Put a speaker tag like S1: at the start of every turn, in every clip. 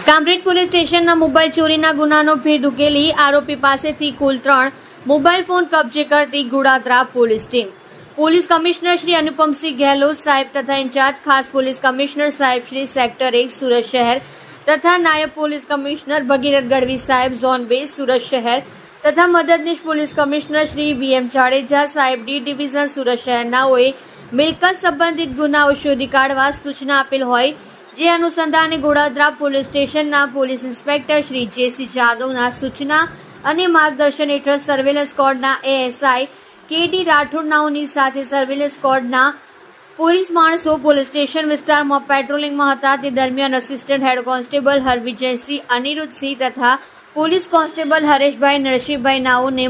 S1: Kamrej police સ્ટેશનના mobile ચોરીના ગુનાનો ભેદ ઉકેલી આરોપી પાસેથી કુલ 3 મોબાઈલ ફોન કબજે કરતી Godadara police team. Police commissioner Shri Anupamsinh Gehlot સાહેબ તથા ઇન્ચાર્જ ખાસ પોલીસ કમિશનર સાહેબ શ્રી સેક્ટર 1 સુરત શહેર તથા નાયબ પોલીસ કમિશનર ભગીરથ ગઢવી સાહેબ ઝોન 2 સુરત શહેર તથા મદદનીશ police commissioner Shri VM Jadeja સાહેબ ડી ડિવિઝન સુરત શહેરનાઓએ મિલકત સંબંધિત ગુનાઓ શોધી કાઢવા સૂચના આપેલ હોય જે અનુસંધાને ગોળાદરા પોલીસ સ્ટેશનના પોલીસ ઇન્સ્પેક્ટર શ્રી જેસી જાદવના સૂચના અને માર્ગદર્શન હેઠળ સર્વેલન્સ સ્ક્વોડના એએસઆઈ કેડી રાઠોડનાઓની સાથે સર્વેલન્સ સ્ક્વોડના પોલીસ માણસો પોલીસ સ્ટેશન વિસ્તારમાં પેટ્રોલિંગમાં હતા. તે દરમિયાન આસિસ્ટન્ટ હેડ કોન્સ્ટેબલ હરવિજયસિંહ અનિરુદ્ધસિંહ તથા પોલીસ કોન્સ્ટેબલ હરેશભાઈ નરસિંહભાઈ નાઓને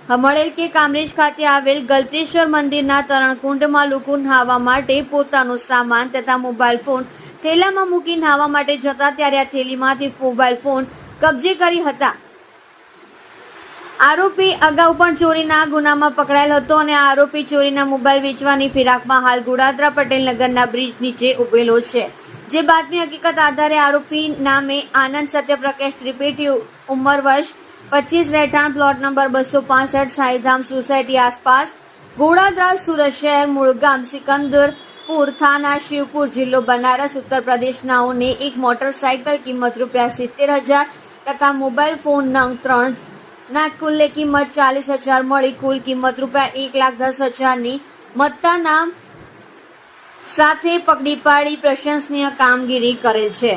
S1: મળેલ કે કામરેજ ખાતે આવેલ ગલતેશ્વર મંદિરના તરણકુંડમાં લોકો નહાવા માટે પોતાનો સામાન તથા મોબાઈલ ફોન થેલામાં મૂકી નહાવા માટે જતા ત્યારે આ થેલીમાંથી મોબાઈલ ફોન કબજે કરી હતા. આરોપી અગાઉ પણ ચોરીના ગુનામાં પકડાયેલ હતો અને આરોપી ચોરીના મોબાઈલ વેચવાની ફિરાકમાં હાલ ગોળાદરા પટેલ નગરના બ્રિજ નીચે ઉભેલો છે. જે બાતમી હકીકત આધારે આરોપી નામે આનંદ સત્યપ્રકાશ ત્રિપેટી ઉંમર વર્ષ 25 રહેઠાણ પ્લોટ નંબર 265 સાઈધામ સોસાયટી આસપાસ ગોળાદરા સુરત શહેર મૂળ ગામ સિકંદરપુર થાના શિવપુર જિલ્લો બનારસ ઉત્તર પ્રદેશનાઓને એક મોટરસાયકલ કિંમત ₹70,000 તથા મોબાઈલ ફોન નંગ 3 ના કુલ્લે કિંમત 40,000 મળી કુલ કિંમત ₹1,10,000 ની મત્તાના સાથે પકડી પાડી પ્રશંસનીય કામગીરી કરેલ છે.